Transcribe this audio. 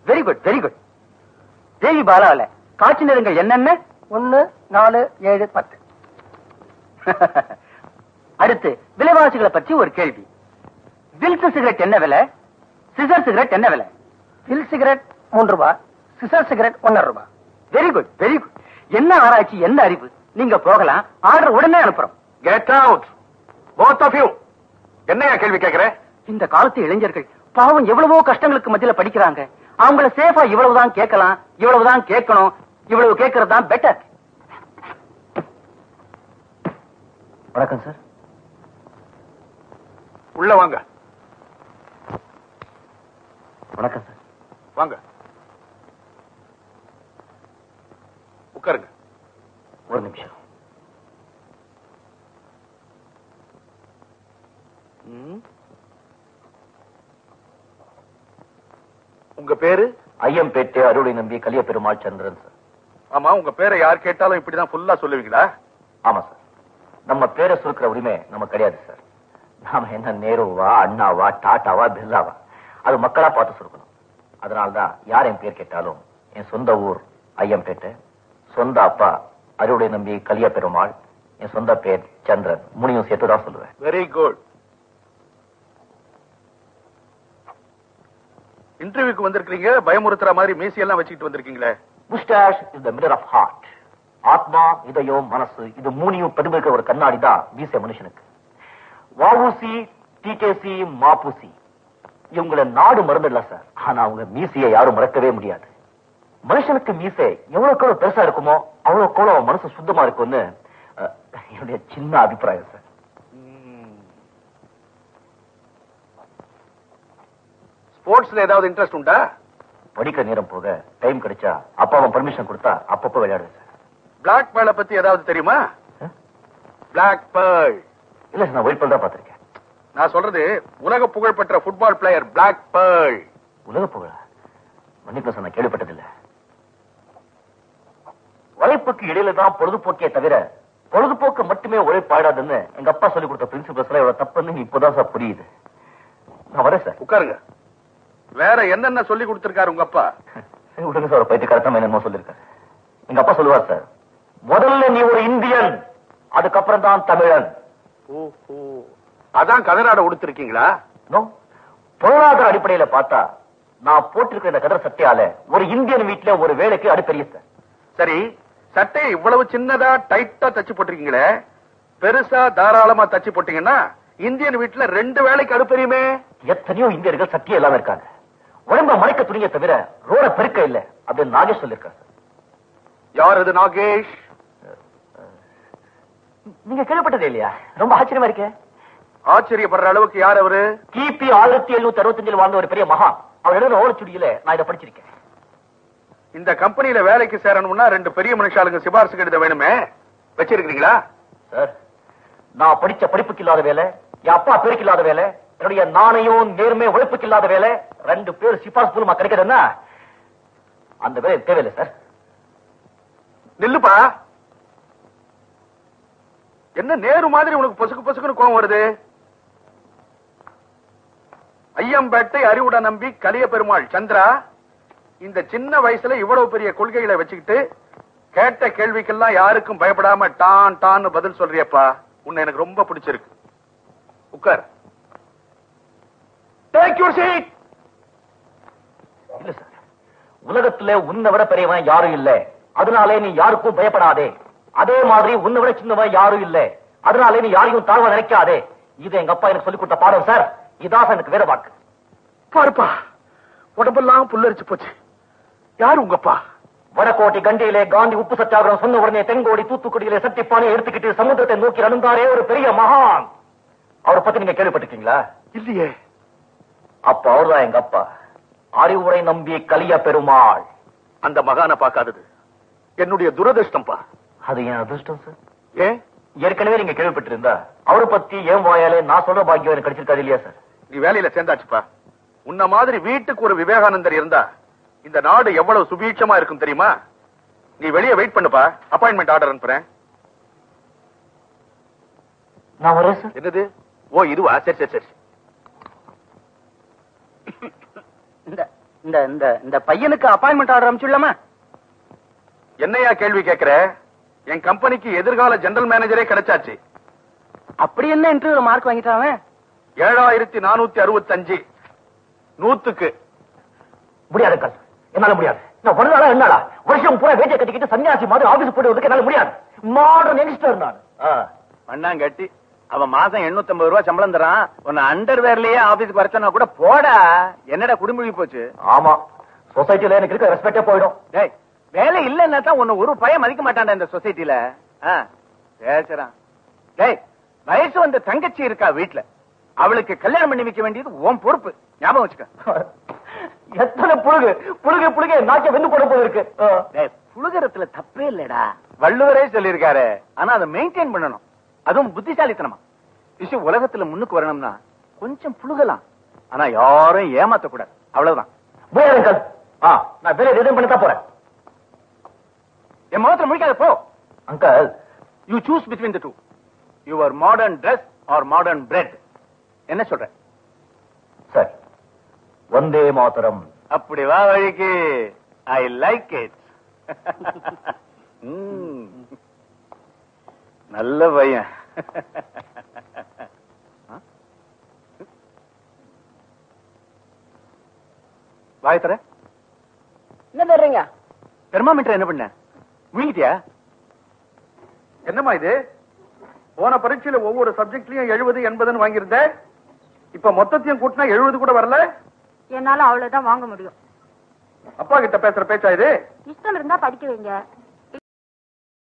Very good very good. Devi பாலாவில காட்சி நேரங்கள் என்னென்ன? 1, 4, 7, 10. அடுத்து விலைவாசிகளை பற்றி ஒரு கேள்வி. வில்ஸ் சிகரெட் என்ன விலை? சிசர் சிகரெட் என்ன விலை? வில் சிகரெட் 3 ரூபாய், சிசர் சிகரெட் 1.5 ரூபாய். Very good very good. என்ன ஆராய்ச்சி, என்ன அறிவு. நீங்க போகலாம், ஆர்டர் உடனே அனுப்புறோம். Get out both of you. என்னையா கேள்வி கேட்கிற? இந்த காலத்து இளைஞர்கள் பாவம் எவ்வளவோ கஷ்டங்களுக்கு மத்தியில படிக்கிறாங்க. அவங்கள சேஃபா இவ்வளவுதான் கேட்கலாம், இவ்வளவுதான் கேட்கணும், இவ்வளவு கேட்கறது தான் பெட்டர். வணக்கம் சார். உள்ள வாங்க. வணக்கம் சார். வாங்க உட்காருங்க. ஒரு நிமிஷம். உங்க பேரு? ஐயம்பேட்டை அருளை நம்பி கலிய பெருமாள் சந்திரன் சார். ஆமா, உங்க பேரை யார் கேட்டாலும் இப்படிதான் ஃபுல்லா சொல்லுவீங்களா? ஆமா சார். நம்ம பேரை சுருக்கிற உரிமை நமக்கு கிடையாது சார். நாம என்ன நேருவா, அண்ணாவா, டாட்டாவா, பிர்லாவா, அது மக்களா பார்த்து சுருக்கணும். அதனால்தான் யார் என் பேர் கேட்டாலும் என் சொந்த ஊர் ஐயம்பேட்டை, சொந்த அப்பா அருளை நம்பி கலிய பெருமாள், என் சொந்த பேர் சந்திரன், மூணையும் சேர்த்துதான் சொல்லுவேன். Very good. இன்டர்வியூக்கு வந்திருக்கீங்க, பயமுறுத்துற மாதிரி மீசியெல்லாம் வச்சுக்கிட்டு வந்திருக்கீங்களே. Moustache is the mirror of heart. ஆத்மா, இதயம், மனசு இது மூணையும் பிரதிபலிக்கிற ஒரு கண்ணாடி தான் மீசை மனுஷனுக்கு. வஉசி, டிகேசி, மாபுசி இவங்களை நாடு மறந்துடல சார். ஆனா அவங்க மீசையை யாரும் மறக்கவே முடியாது. மனுஷனுக்கு மீசை எவ்வளவுக்கு பெருசா இருக்குமோ அவ்வளவுக்கு அவன் மனசு சுத்தமா இருக்கும்னு என்னுடைய சின்ன அபிப்பிராயம் சார். ஸ்போர்ட்ஸ்ல ஏதாவது இன்ட்ரெஸ்ட் உண்டா? படிக்கிற நேரம் போக டைம் கிடைச்சா அப்பாவும் பர்மிஷன் கொடுத்தா அப்பப்போ விளையாடுவேன் சார். பிளாக் பேர்ல பத்தி ஏதாவது தெரியுமா? பிளாக் பேர்ல் இல்ல சார், நான் ஒயிட் பேர்ல் தான் பார்த்திருக்கேன். நான் சொல்றது உலக புகழ் பெற்ற ஃபுட்பால் பிளேயர் பிளாக் பேர்ல். உலக புகழ? மன்னிப்பு சார், நான் கேள்விப்பட்டதில்லை. உழைப்புக்கு இடையில தான் பொழுதுபோக்கே தவிர பொழுதுபோக்கு மட்டுமே உழைப்பாடாதுன்னு எங்க அப்பா சொல்லி கொடுத்த பிரின்சிபல்ஸ் எல்லாம் எவ்வளவு தப்புன்னு இப்போதான் சார் புரியுது. நான் வரேன் சார். உட்காருங்க. வேற என்னென்ன சொல்லி கொடுத்திருக்காரு உங்க அப்பா? விடுங்க சார், பைத்தியக்காரத்தமா என்னமோ சொல்லிருக்காரு. எங்க அப்பா சொல்லுவார் சார், முதல்ல நீ ஒரு இந்தியன், அதுக்கப்புறம் தான் தமிழன். ஓஹோ, அதான் கதராட உடுத்திருக்கீங்களா? பொருளாதார அடிப்படையில பார்த்தா நான் போட்டிருக்கிற இந்த கதர் சட்டையால ஒரு இந்தியன் வீட்டுல ஒரு வேலைக்கு அடுப்பெரிய சார். சரி, சட்டையை இவ்வளவு சின்னதா டைட்டா தச்சு போட்டிருக்கீங்களே, பெருசா தாராளமா தச்சு போட்டீங்கன்னா இந்தியன் வீட்டுல 2 வேலைக்கு அடுப்பெரியுமே. எத்தனையோ இந்தியர்கள் சட்டியே இல்லாம இருக்காங்க. உடம்ப மறைக்க துணியை தவிர ரோட பெருக்க இல்ல அப்படின்னு நாகேஷ் சொல்லிருக்காரு. யார் அது நாகேஷ்? நீங்க கேள்விப்பட்டதே இல்லையா? ரொம்ப ஆச்சரியமா இருக்கே. ஆச்சரியப்படுற அளவுக்கு யார் அவரு? கிபி 1765 வாழ்ந்த ஒரு பெரிய மகான். அவர் எழுதின ஓலைச்சுடியில நான் இதை படிச்சிருக்கேன். இந்த கம்பெனியில வேலைக்கு சேரணும்னா 2 பெரிய மனுஷாளுங்க சிபாரிசு கடிதம் வேணுமே, வச்சிருக்கீங்களா? சார், நான் படிச்ச படிப்புக்கு இல்லாத வேலை, என் அப்பா பேருக்கு இல்லாத வேலை, என்னுடைய நாணயம் நேர்மை உழைப்புக்கு இல்லாத வேலை 2 பேர் சிபாரிசு மூலமா கிடைக்கிறதுன்னா அந்த வேலை தேவையில்லை சார். நில்லுப்பா. என்ன நேரு மாதிரி உனக்கு பொசுக்கு பொசுக்குன்னு கோவம் வருது? ஐயம்பேட்டை அறிவுட நம்பி கலிய பெருமாள் சந்திரா, இந்த சின்ன வயசுல இவ்வளவு பெரிய கொள்கைகளை வச்சுக்கிட்டு கேட்ட கேள்விக்கெல்லாம் யாருக்கும் பயப்படாம டான் டான்னு பதில் சொல்றியப்பா. உன்னை எனக்கு ரொம்ப பிடிச்சிருக்கு. உட்கார். Take your seat. இல்ல சார், உலகத்துல உன்னை விட பெரியவன் யாரும் இல்ல, அதனாலே நீ யாருக்கும் பயப்படாதே. அதே மாதிரி உன்னை விட சின்னவன் யாரும் இல்ல, அதனாலே நீ யாரையும் தாழ்வா நினைக்காதே. இது எங்க அப்பா எனக்கு சொல்லிக் கொடுத்த பாடம் சார். இதான் எனக்கு வேற வாக்கு. பாருப்பா, உடம்பெல்லாம் புல்லரிச்சு போச்சு. யாரு உங்கப்பா? வடகோட்டை கண்டியிலே காந்தி உப்பு சத்தியாகிரகம் சொன்ன உடனே தென்கோடி தூத்துக்குடியிலே சட்டிப்பானை எடுத்துக்கிட்டு சமுத்திரத்தை நோக்கி நடந்தாரே ஒரு பெரிய மகான். அவரை பத்தி நீங்க கேள்விப்பட்டிருக்கீங்களா? இல்லையே. அப்ப அவர்தான் எங்க அப்பா அறிவுரை நம்பி கலிய பெருமாள். அந்த மகானை பார்க்காதது என்னுடைய துரதிருஷ்டம்பா. அது என் அதிர்ஷ்டம் சார். ஏன்? ஏற்கனவே நீங்க கேள்விப்பட்டிருந்தா அவரை பத்தி ஏன் வாயாலே நான் சொல்ற பாக்கியம் எனக்கு கிடைச்சிருக்காது இல்லையா சார்? நீ வேலையில சேர்ந்தாச்சுப்பா. உன்ன மாதிரி வீட்டுக்கு ஒரு விவேகானந்தர் இருந்தா இந்த நாடு எவ்வளவு சுபீட்சமா இருக்கும் தெரியுமா? நீ வெளியே வெயிட் பண்ணுப்பா, அப்பாயின்மெண்ட் ஆர்டர் அனுப்புறேன். நான் வரேன் சார். என்னது? ஓ இதுவா? சரி சரி சரி. இந்த இந்த இந்த பையனுக்கு அப்பாயின்மெண்ட் ஆர்டர் அனுப்பிச்சுடலாமா? என்னையா கேள்வி கேக்குற? என் கம்பெனிக்கு எதிர்கால ஜெனரல் மேனேஜரே கிடைச்சாச்சு. அப்படி என்ன இன்டர்வியூல மார்க் வாங்கிட்டான்? 7465 100க்கு. முடியாது அங்கிள், என்னால முடியாது. நான் ஒரு நாளா என்னால வருஷம் பூரா வேட்டியை கட்டிக்கிட்டு சன்னியாசி மாதிரி ஆபீஸ் போடுவதற்கு என்னால முடியாது. மாடர்ன் யங்ஸ்டர் நான். மண்ணாங்கட்டி அவன் மாசம் 850 ரூபாய் சம்பளம் தரான். உன்னை அண்டர்வேர்லயே ஆபீஸ்க்கு வரச்சனா கூட போடா. என்னடா குடும்பி போச்சு? ஆமா, சொசைட்டில எனக்கு இருக்க ரெஸ்பெக்டே போயிடும். டேய், வேலை இல்லன்னா தான் உன்னை ஒரு பையன் மதிக்க மாட்டான்டா இந்த சொசைட்டில. பேசுறான். டேய், வயசு வந்த தங்கச்சி இருக்கா வீட்டுல, அவளுக்கு கல்யாணம் பண்ணி வைக்க வேண்டியது உன் பொறுப்பு. ஞாபகம் வச்சுக்க. எத்தனை புழுகு புழுகு புழுகு நாக்க வெந்து போட போல இருக்கு. புழுகரத்துல தப்பே இல்லடா, வள்ளுவரே சொல்லியிருக்காரு. ஆனா அதை மெயின்டைன் பண்ணணும், அதுவும் புத்திசாலித்தனமா. விஷயம் உலகத்துல முன்னுக்கு வரணும்னா கொஞ்சம் புழுகலாம், ஆனா யாரும் ஏமாத்த கூடாது. அவ்வளவுதான். அங்கிள், நான் வேலை ரிசைன் பண்ணத்தான் போறேன். என் முகத்துல முடிக்காத போ. Uncle, you choose between the two, your modern dress or modern bread. என்ன சொல்ற? சரி, வந்தே மாதரம். அப்படி வா வழிக்கு. I like it. நல்ல பையன். வாய் தர. என்ன தர்றீங்க? தெர்மாமீட்டர் என்ன பண்ண? முழுங்கிட்டியா? என்னம்மா இது? போன பரீட்சையில ஒவ்வொரு சப்ஜெக்ட்லயும் 70 80 வாங்கியிருந்த, இப்ப மொத்தத்தையும் கூட்டினா 70 கூட வரல. என்னால அவ்வளவுதான் வாங்க முடியும். அப்பா கிட்ட பேசுற பேச்சா இது? இஷ்டம் இருந்தா படிக்க வைங்க,